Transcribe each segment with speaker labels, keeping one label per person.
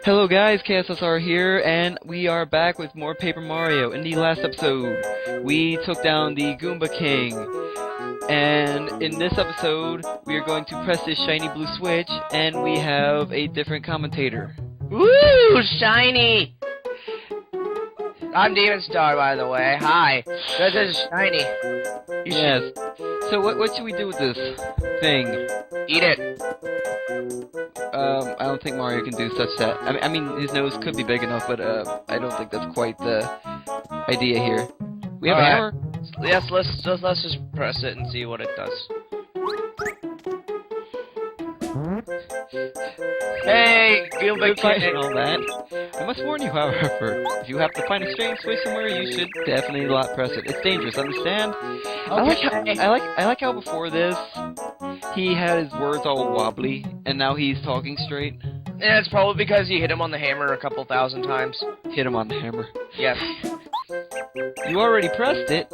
Speaker 1: Hello guys, KSSR here, and we are back with more Paper Mario. In the last episode, we took down the Goomba King, and in this episode, we are going to press this shiny blue switch, and we have a different commentator.
Speaker 2: Woo! Shiny! I'm Demenstar, by the way. Hi. This is Shiny.
Speaker 1: Yes. So what should we do with this thing?
Speaker 2: Eat it.
Speaker 1: I don't think Mario can do such that. I mean, his nose could be big enough, but I don't think that's quite the idea here. We have a hammer.
Speaker 2: Yes, let's just press it and see what it does. Hey, Goomba King!
Speaker 1: And all that. I must warn you, however, if you have to find a strange switch somewhere, you should definitely not press it. It's dangerous, understand?
Speaker 2: Okay.
Speaker 1: I like how before this, he had his words all wobbly, and now he's talking straight.
Speaker 2: Yeah, it's probably because you hit him on the hammer a couple thousand times.
Speaker 1: Hit him on the hammer.
Speaker 2: Yes.
Speaker 1: You already pressed it.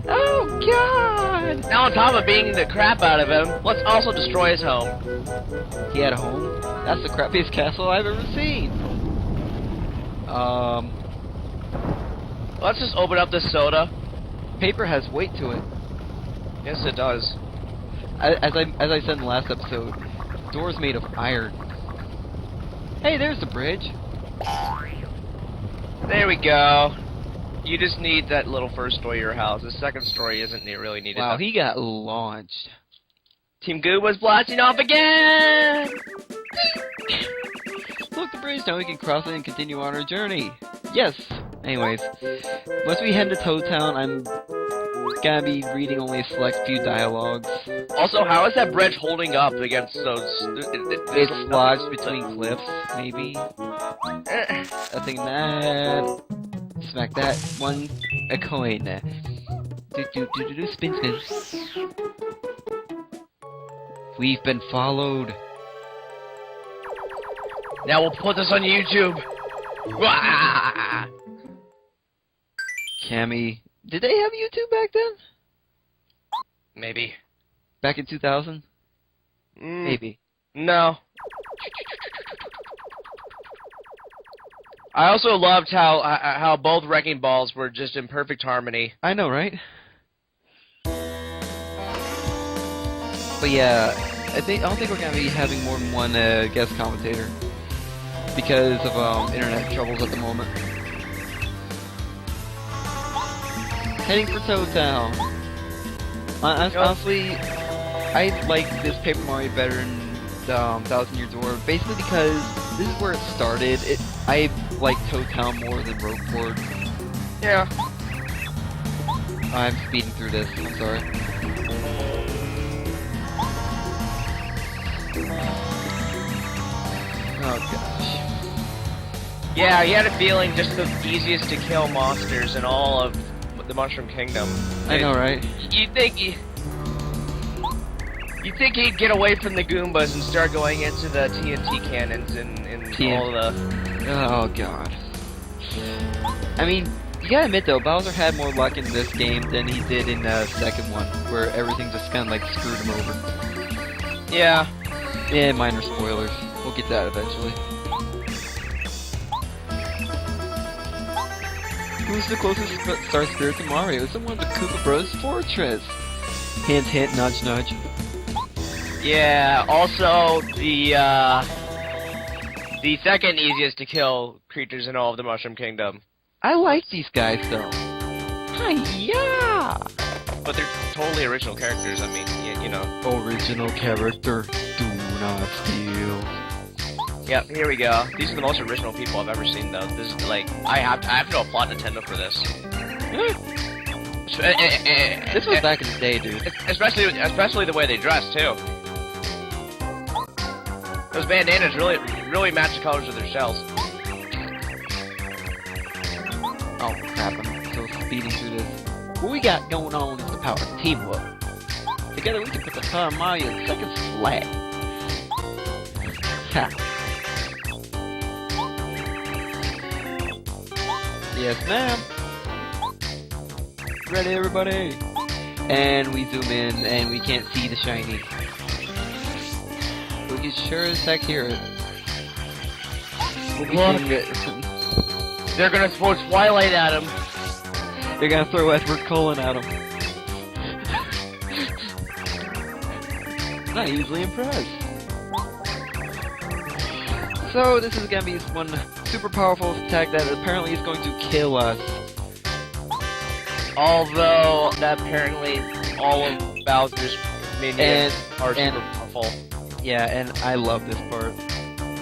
Speaker 1: Oh, God!
Speaker 2: Now on top of beating the crap out of him, let's also destroy his home.
Speaker 1: He had a home? That's the crappiest castle I've ever seen.
Speaker 2: Let's just open up this soda.
Speaker 1: Paper has weight to it.
Speaker 2: Yes, it does.
Speaker 1: As I said in the last episode, door's made of iron. Hey, there's the bridge.
Speaker 2: There we go. You just need that little first story of your house. The second story isn't really needed.
Speaker 1: Wow, he got launched.
Speaker 2: Team Gooba's blasting off again!
Speaker 1: Look, the bridge, now we can cross it and continue on our journey. Yes! Anyways, once we head to Toad Town, I'm gonna be reading only a select few dialogues.
Speaker 2: Also, how is that bridge holding up against those...
Speaker 1: It's lodged between cliffs, maybe? I think that... Smack that. One, a coin. Spin, spin. We've been followed.
Speaker 2: Now we'll put this on YouTube. Wah!
Speaker 1: Cammy. Did they have YouTube back then?
Speaker 2: Maybe.
Speaker 1: Back in 2000? Maybe.
Speaker 2: No. I also loved how both wrecking balls were just in perfect harmony.
Speaker 1: I know, right? But yeah, I don't think we're gonna be having more than one guest commentator because of internet troubles at the moment. Heading for Toad Town. Honestly, I like this Paper Mario better than Thousand Year Door, basically because this is where it started. I like Toad Town more than Rogueport.
Speaker 2: Yeah.
Speaker 1: I'm speeding through this, I'm sorry. Oh gosh.
Speaker 2: Yeah, he had a feeling just the easiest to kill monsters in all of the Mushroom Kingdom.
Speaker 1: I know, right?
Speaker 2: You'd think he'd get away from the Goombas and start going into the TNT cannons and all the...
Speaker 1: Oh god. I mean, you gotta admit though, Bowser had more luck in this game than he did in the second one, where everything just kinda like screwed him over.
Speaker 2: Yeah.
Speaker 1: Yeah, minor spoilers. We'll get to that eventually. Who's the closest star spirit to Mario? It's the one of the Koopa Bros Fortress! Hint, hint, nudge, nudge.
Speaker 2: Yeah, also, the second easiest to kill creatures in all of the Mushroom Kingdom.
Speaker 1: I like these guys though. Hi-ya!
Speaker 2: But they're totally original characters, I mean, you know.
Speaker 1: Original character, do not steal.
Speaker 2: Yep, here we go. These are the most original people I've ever seen, though. This is like, I have to applaud Nintendo for this.
Speaker 1: This was back in the day, dude.
Speaker 2: Especially the way they dress too. Those bandanas really match the colors of their shells.
Speaker 1: Oh crap, I'm so speeding through this. What we got going on is the power of teamwork. Together we can put the power of Mario in second flat. Ha. Yes, ma'am. Ready, everybody? And we zoom in, and we can't see the shiny. We can sure as heck hear it. We'll be
Speaker 2: Look.
Speaker 1: seeing
Speaker 2: They're gonna throw Twilight at him.
Speaker 1: They're gonna throw Edward Cullen at him. Not easily impressed. So this is gonna be one super powerful attack that apparently is going to kill us.
Speaker 2: Although, apparently, all of Bowser's minions are super powerful.
Speaker 1: Yeah, and I love this part.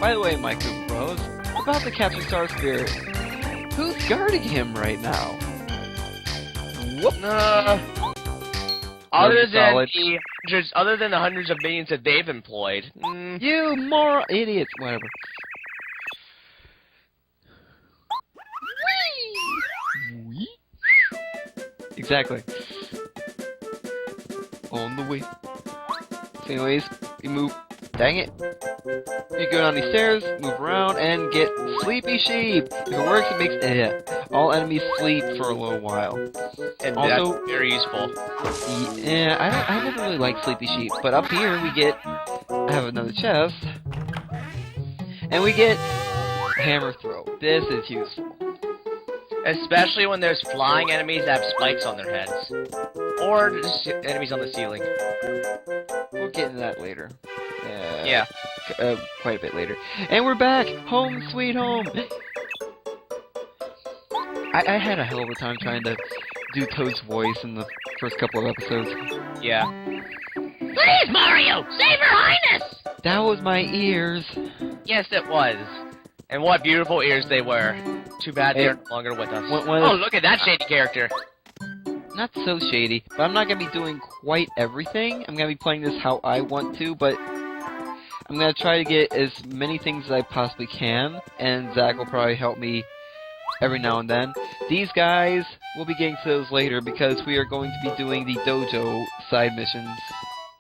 Speaker 1: By the way, my Koopa Bros, about to capture Star Spirit, who's guarding him right now? Whoop!
Speaker 2: Other than the hundreds of minions that they've employed.
Speaker 1: You more idiots! Whatever. Whee! Exactly. On the way. So anyways, we move. Dang it. You go down these stairs, move around, and get Sleepy Sheep. If it works, it makes all enemies sleep for a little while.
Speaker 2: And
Speaker 1: also,
Speaker 2: that's very useful.
Speaker 1: Yeah, I never really liked Sleepy Sheep, but up here we get. I have another chest, and we get Hammer Throw. This is useful.
Speaker 2: Especially when there's flying enemies that have spikes on their heads. Or just enemies on the ceiling.
Speaker 1: We'll get into that later.
Speaker 2: Yeah.
Speaker 1: Quite a bit later. And we're back! Home sweet home! I had a hell of a time trying to do Toad's voice in the first couple of episodes.
Speaker 2: Yeah. Please, Mario! Save Her Highness!
Speaker 1: That was my ears.
Speaker 2: Yes, it was. And what beautiful ears they were. Too bad they're no longer with us. Oh, look at that shady character!
Speaker 1: Not so shady, but I'm not gonna be doing quite everything. I'm gonna be playing this how I want to, but I'm gonna try to get as many things as I possibly can, and Zach will probably help me every now and then. These guys, we'll be getting to those later because we are going to be doing the dojo side missions.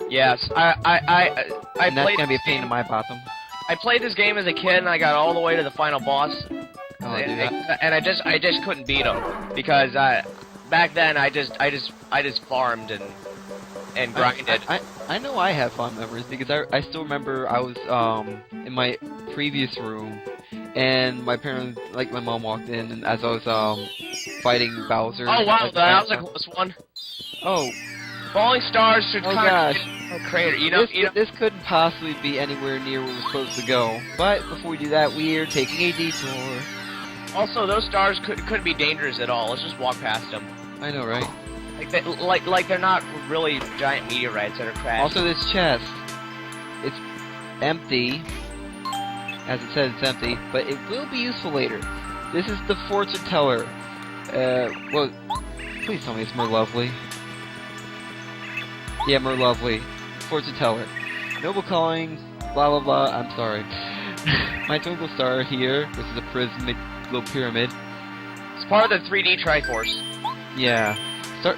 Speaker 2: Yes,
Speaker 1: and that's gonna be a pain in my bottom.
Speaker 2: I played this game as a kid, and I got all the way to the final boss.
Speaker 1: Oh,
Speaker 2: and I just couldn't beat him because back then I just farmed and grinded.
Speaker 1: I know I have fond memories because I still remember I was in my previous room and my parents, like my mom, walked in and as I was fighting Bowser.
Speaker 2: Oh wow,
Speaker 1: like,
Speaker 2: that was a close one.
Speaker 1: Oh.
Speaker 2: Falling stars should
Speaker 1: Oh gosh.
Speaker 2: Crater.
Speaker 1: This couldn't possibly be anywhere near where we're supposed to go. But before we do that, we're taking a detour.
Speaker 2: Also, those stars couldn't be dangerous at all. Let's just walk past them.
Speaker 1: I know, right?
Speaker 2: Like they're not really giant meteorites that are crashed.
Speaker 1: Also, this chest, it's empty. As it says, it's empty, but it will be useful later. This is the fortune teller. Well, please tell me it's more lovely. Yeah, more lovely. Fortune teller. Noble calling, blah blah blah, I'm sorry. My twinkle star here, this is a prismatic little pyramid.
Speaker 2: It's part of the 3D Triforce.
Speaker 1: Yeah.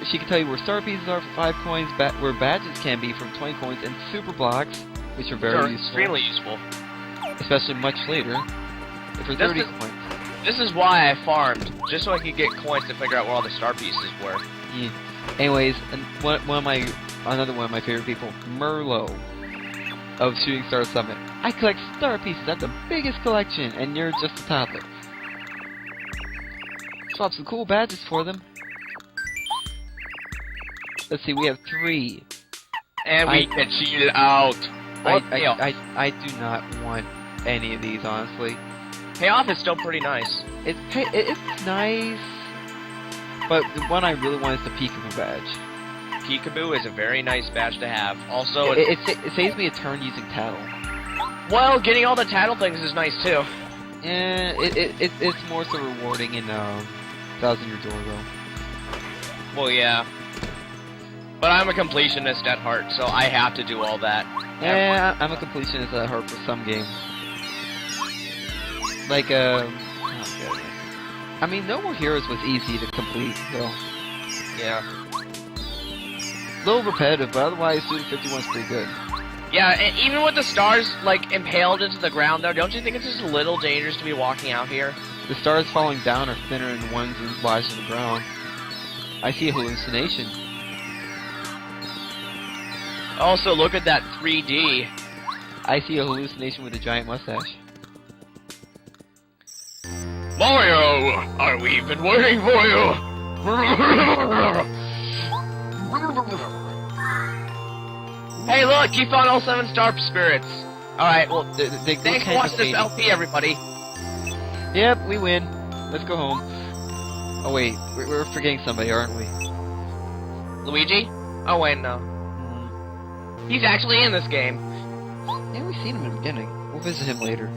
Speaker 1: She can tell you where star pieces are for 5 coins, where badges can be from 20 coins, and super blocks, which are very useful.
Speaker 2: Extremely useful.
Speaker 1: Especially much later, for 30 coins.
Speaker 2: This is why I farmed, just so I could get coins to figure out where all the star pieces were.
Speaker 1: Yeah. Anyways, and another one of my favorite people, Merlo of Shooting Star Summit. I collect star pieces. That's the biggest collection, and you're just a toddler. Swap some cool badges for them. Let's see, we have 3.
Speaker 2: And we can cheat out.
Speaker 1: I do not want any of these, honestly.
Speaker 2: Payoff is still pretty nice.
Speaker 1: It's nice, but the one I really want is the Peekaboo badge.
Speaker 2: Peekaboo is a very nice badge to have. Also,
Speaker 1: it saves me a turn using Tattle.
Speaker 2: Well, getting all the Tattle things is nice too.
Speaker 1: Yeah, it's more so rewarding in Thousand Year Door though.
Speaker 2: Well, yeah. But I'm a completionist at heart, so I have to do all that.
Speaker 1: Yeah, I'm a completionist at heart for some games. Like, oh goodness. I mean, No More Heroes was easy to complete, so...
Speaker 2: Yeah.
Speaker 1: A little repetitive, but otherwise, Student 51's pretty good.
Speaker 2: Yeah, and even with the stars, like, impaled into the ground, though, don't you think it's just a little dangerous to be walking out here?
Speaker 1: The stars falling down are thinner than the ones that lodged in the ground. I see a hallucination.
Speaker 2: Also, look at that 3D.
Speaker 1: I see a hallucination with a giant mustache.
Speaker 2: Mario, we've been waiting for you. Hey, look, you found all 7 star spirits. All right, well, thanks for watching this LP, everybody.
Speaker 1: Yep, we win. Let's go home. Oh wait, we're forgetting somebody, aren't we?
Speaker 2: Luigi? Oh wait, no. He's actually in this game.
Speaker 1: Yeah, we've seen him in the beginning. We'll visit him later.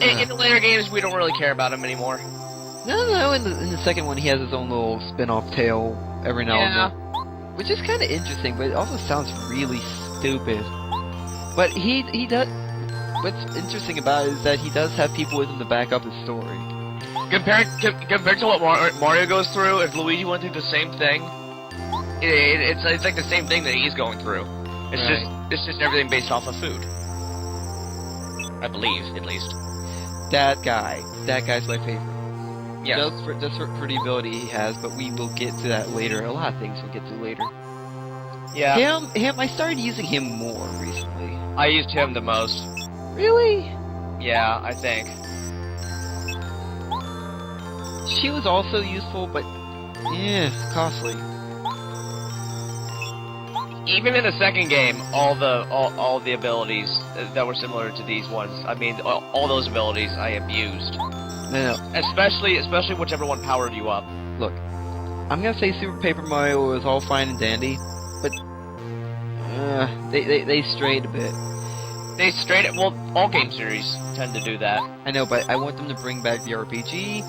Speaker 2: In the later games, we don't really care about him anymore.
Speaker 1: No. In the second one, he has his own little spin-off tale every now and then, which is kind of interesting, but it also sounds really stupid. But he does. What's interesting about it is that he does have people with him to back up his story.
Speaker 2: Compared to what Mario goes through, if Luigi went through the same thing, it's like the same thing that he's going through. It's just everything based off of food. I believe, at least. That guy's my favorite.
Speaker 1: Yeah. Just for the ability he has, but we will get to that later. A lot of things we'll get to later.
Speaker 2: Yeah.
Speaker 1: Him. I started using him more recently.
Speaker 2: I used him the most.
Speaker 1: Really?
Speaker 2: Yeah, I think.
Speaker 1: She was also useful, but costly.
Speaker 2: Even in the second game, all the abilities that were similar to these ones, I mean, all those abilities I abused.
Speaker 1: No.
Speaker 2: Especially whichever one powered you up.
Speaker 1: Look, I'm gonna say Super Paper Mario was all fine and dandy, but they strayed a bit.
Speaker 2: Well, all game series tend to do that.
Speaker 1: I know, but I want them to bring back the RPG,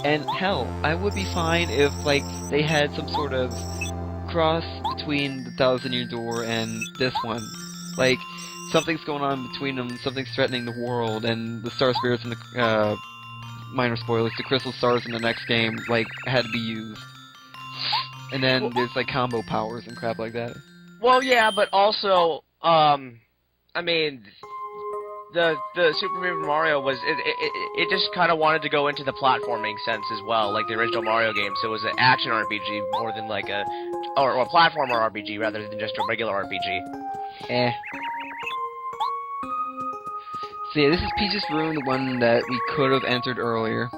Speaker 1: and hell, I would be fine if, like, they had some sort of cross between the Thousand-Year Door and this one. Like, something's going on between them, something's threatening the world, and the Star Spirits and the, minor spoilers, the Crystal Stars in the next game, like, had to be used. And then there's, like, combo powers and crap like that.
Speaker 2: Well, yeah, but also, I mean, the Super Paper Mario was it just kind of wanted to go into the platforming sense as well, like the original Mario games. So it was an action RPG more than like a platformer RPG rather than just a regular RPG.
Speaker 1: So yeah, this is Peach's room, the one that we could have entered earlier.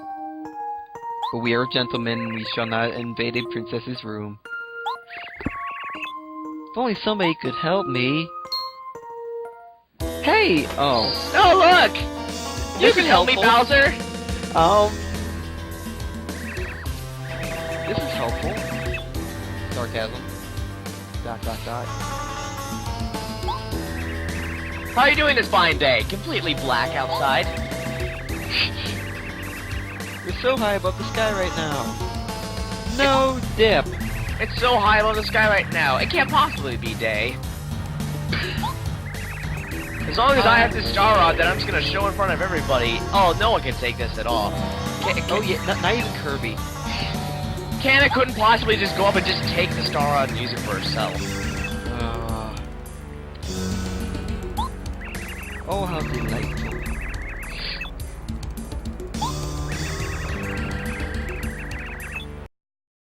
Speaker 1: But we are gentlemen, and we shall not invade a princess's room. If only somebody could help me. Hey! Oh,
Speaker 2: look! You can help me, Bowser!
Speaker 1: This is helpful. Sarcasm. ...
Speaker 2: How are you doing this fine day? Completely black outside.
Speaker 1: You're so high above the sky right now. No dip.
Speaker 2: It's so high above the sky right now. It can't possibly be day. As long as I have this star rod that I'm just gonna show in front of everybody. Oh, no one can take this at all.
Speaker 1: Oh yeah, not even Kirby.
Speaker 2: Kana couldn't possibly just go up and just take the star rod and use it for herself.
Speaker 1: Oh, how delightful.